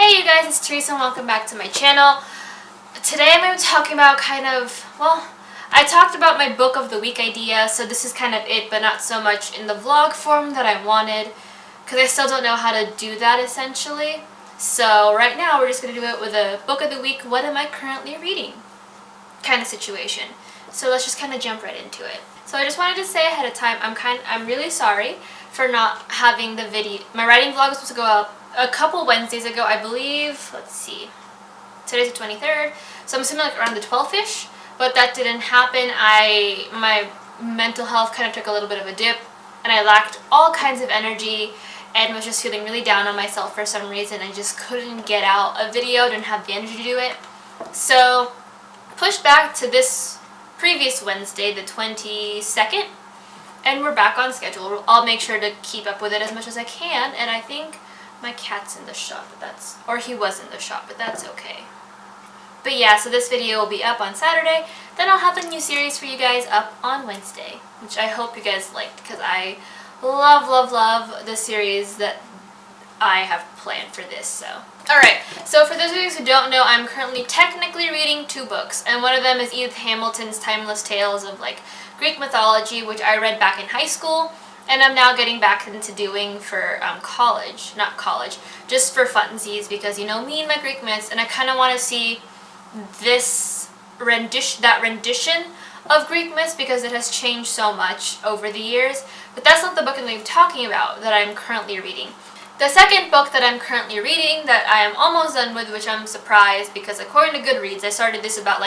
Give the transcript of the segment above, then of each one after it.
Hey you guys, it's Teresa and welcome back to my channel. Today I'm going to be talking about I talked about my book of the week idea, so this is kind of it, but not so much in the vlog form that I wanted, because I still don't know how to do that essentially. So right now we're just going to do it with a book of the week, what am I currently reading kind of situation. So let's just kind of jump right into it. So I just wanted to say ahead of time, I'm really sorry for not having the video. My writing vlog was supposed to go up a couple Wednesdays ago, I believe. Let's see. Today's the 23rd, so I'm assuming like around the 12th-ish, but that didn't happen. My mental health kind of took a little bit of a dip, and I lacked all kinds of energy and was just feeling really down on myself for some reason. I just couldn't get out a video, didn't have the energy to do it. So pushed back to this previous Wednesday, the 22nd, and we're back on schedule. I'll make sure to keep up with it as much as I can, and I think my cat's in the shop, or he was in the shop, but that's okay. But yeah, so this video will be up on Saturday, then I'll have the new series for you guys up on Wednesday, which I hope you guys liked, because I love the series that I have planned for this, so. Alright, so for those of you who don't know, I'm currently technically reading 2 books, and one of them is Edith Hamilton's Timeless Tales of Greek mythology, which I read back in high school, and I'm now getting back into doing for just for funsies, because you know me and my Greek myths, and I kind of want to see that rendition of Greek myths, because it has changed so much over the years. But that's not the book I'm talking about that I'm currently reading. The second book that I'm currently reading that I am almost done with, which I'm surprised, because according to Goodreads, I started this about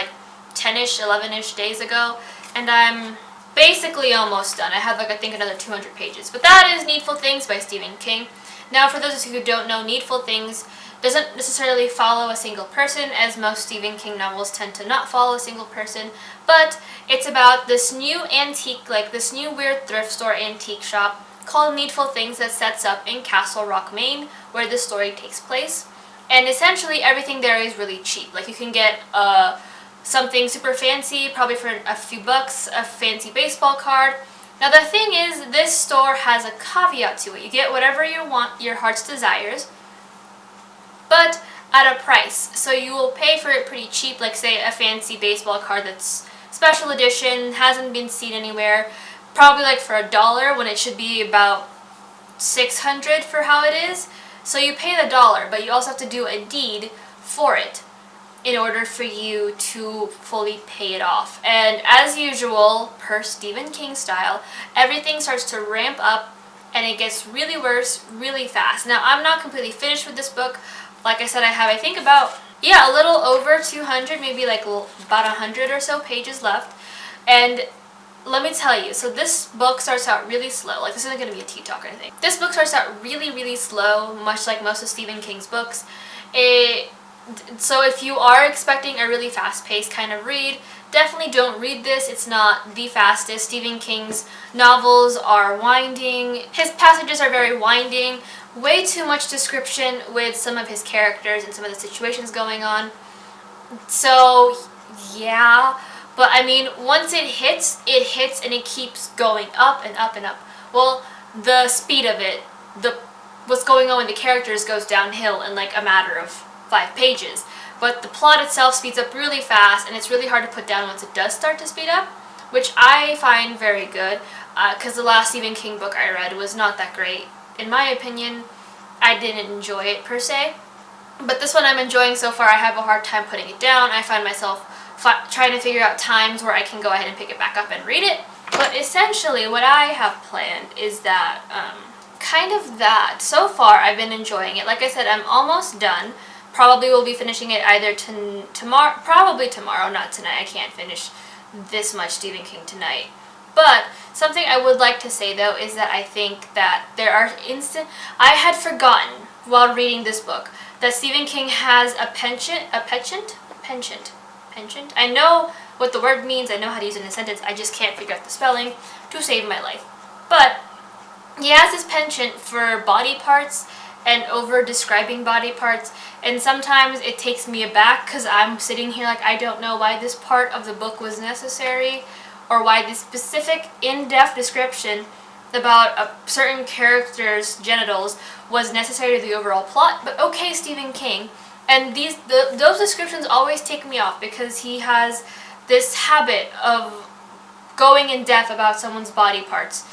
10-ish, 11-ish days ago, and I'm basically almost done. I have I think another 200 pages. But that is Needful Things by Stephen King. Now for those of you who don't know, Needful Things doesn't necessarily follow a single person, as most Stephen King novels tend to not follow a single person, but it's about this new antique, this new weird thrift store antique shop called Needful Things that sets up in Castle Rock, Maine, where the story takes place. And essentially everything there is really cheap. You can get something super fancy, probably for a few bucks, a fancy baseball card. Now the thing is, this store has a caveat to it. You get whatever you want, your heart's desires, but at a price. So you will pay for it pretty cheap, say a fancy baseball card that's special edition, hasn't been seen anywhere, probably for $1 when it should be about $600 for how it is. So you pay the $1, but you also have to do a deed for it in order for you to fully pay it off. And as usual, per Stephen King style, everything starts to ramp up and it gets really worse really fast. Now, I'm not completely finished with this book. Like I said, I have, I think about, a little over 200, maybe about 100 or so pages left. And let me tell you, so this book starts out really slow. This isn't going to be a tea talk or anything. This book starts out really slow, much like most of Stephen King's books. So if you are expecting a really fast-paced kind of read, definitely don't read this. It's not the fastest. Stephen King's novels are winding. His passages are very winding. Way too much description with some of his characters and some of the situations going on. So, yeah. But I mean, once it hits and it keeps going up and up and up. Well, the speed of it, what's going on with the characters goes downhill in a matter of 5 pages, but the plot itself speeds up really fast, and it's really hard to put down once it does start to speed up, which I find very good, because the last Stephen King book I read was not that great. In my opinion, I didn't enjoy it per se, but this one I'm enjoying so far. I have a hard time putting it down. I find myself trying to figure out times where I can go ahead and pick it back up and read it, but essentially what I have planned is that, so far I've been enjoying it. Like I said, I'm almost done. Probably will be finishing it either tomorrow, probably tomorrow, not tonight. I can't finish this much Stephen King tonight. But something I would like to say though is that I think that there are I had forgotten while reading this book that Stephen King has a penchant. I know what the word means, I know how to use it in a sentence, I just can't figure out the spelling to save my life. But he has this penchant for body parts and over describing body parts, and sometimes it takes me aback because I'm sitting here I don't know why this part of the book was necessary, or why this specific in-depth description about a certain character's genitals was necessary to the overall plot, but okay, Stephen King. And those descriptions always take me off because he has this habit of going in depth about someone's body parts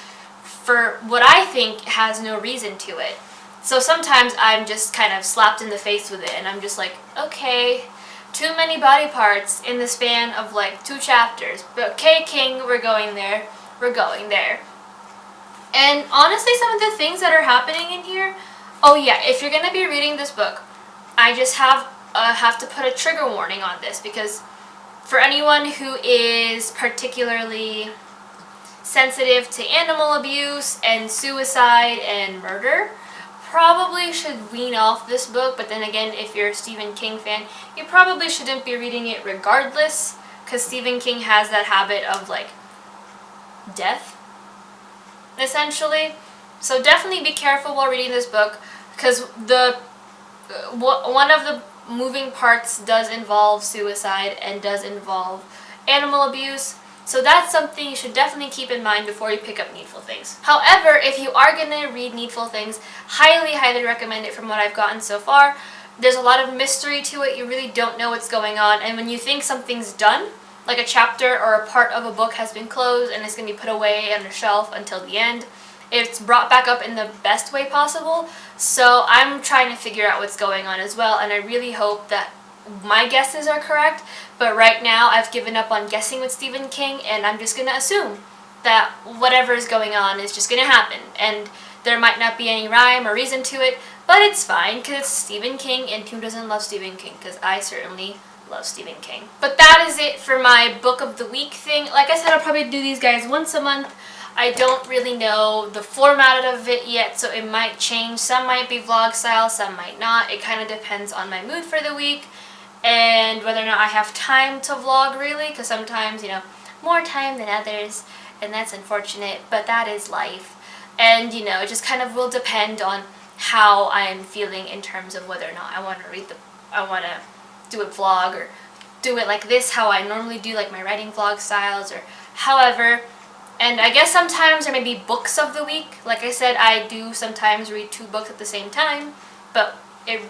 for what I think has no reason to it. So sometimes I'm just kind of slapped in the face with it, and I'm just like, okay, too many body parts in the span of like 2 chapters. But okay, King, we're going there. We're going there. And honestly, some of the things that are happening in here, oh yeah, if you're going to be reading this book, I just have to put a trigger warning on this, because for anyone who is particularly sensitive to animal abuse and suicide and murder, probably should wean off this book. But then again, if you're a Stephen King fan, you probably shouldn't be reading it regardless, because Stephen King has that habit of like death, essentially. So definitely be careful while reading this book, because one of the moving parts does involve suicide and does involve animal abuse. So that's something you should definitely keep in mind before you pick up Needful Things. However, if you are going to read Needful Things, highly, highly recommend it from what I've gotten so far. There's a lot of mystery to it. You really don't know what's going on. And when you think something's done, like a chapter or a part of a book has been closed and it's going to be put away on a shelf until the end, it's brought back up in the best way possible. So I'm trying to figure out what's going on as well, and I really hope that my guesses are correct. But right now I've given up on guessing with Stephen King, and I'm just going to assume that whatever is going on is just going to happen, and there might not be any rhyme or reason to it, but it's fine because it's Stephen King, and who doesn't love Stephen King? Because I certainly love Stephen King. But that is it for my book of the week thing. Like I said, I'll probably do these guys once a month. I don't really know the format of it yet, so it might change. Some might be vlog style, some might not. It kind of depends on my mood for the week and whether or not I have time to vlog, really, because sometimes, you know, more time than others, and that's unfortunate, but that is life. And, you know, it just kind of will depend on how I'm feeling in terms of whether or not I want to do a vlog or do it like this, how I normally do, like my writing vlog styles, or however. And I guess sometimes there may be books of the week. Like I said, I do sometimes read 2 books at the same time, but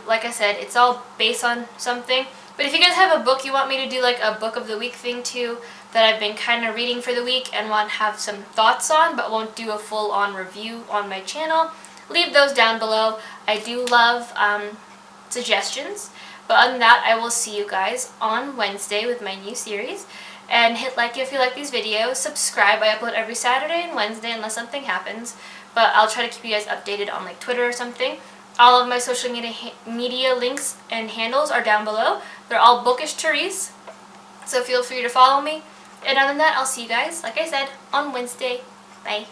like I said, it's all based on something. But if you guys have a book you want me to do like a book of the week thing too, that I've been kind of reading for the week and want to have some thoughts on, but won't do a full-on review on my channel, leave those down below. I do love suggestions. But other than that, I will see you guys on Wednesday with my new series. And hit like if you like these videos. Subscribe. I upload every Saturday and Wednesday unless something happens. But I'll try to keep you guys updated on like Twitter or something. All of my social media links and handles are down below. They're all Bookish Therese. So feel free to follow me. And other than that, I'll see you guys, like I said, on Wednesday. Bye.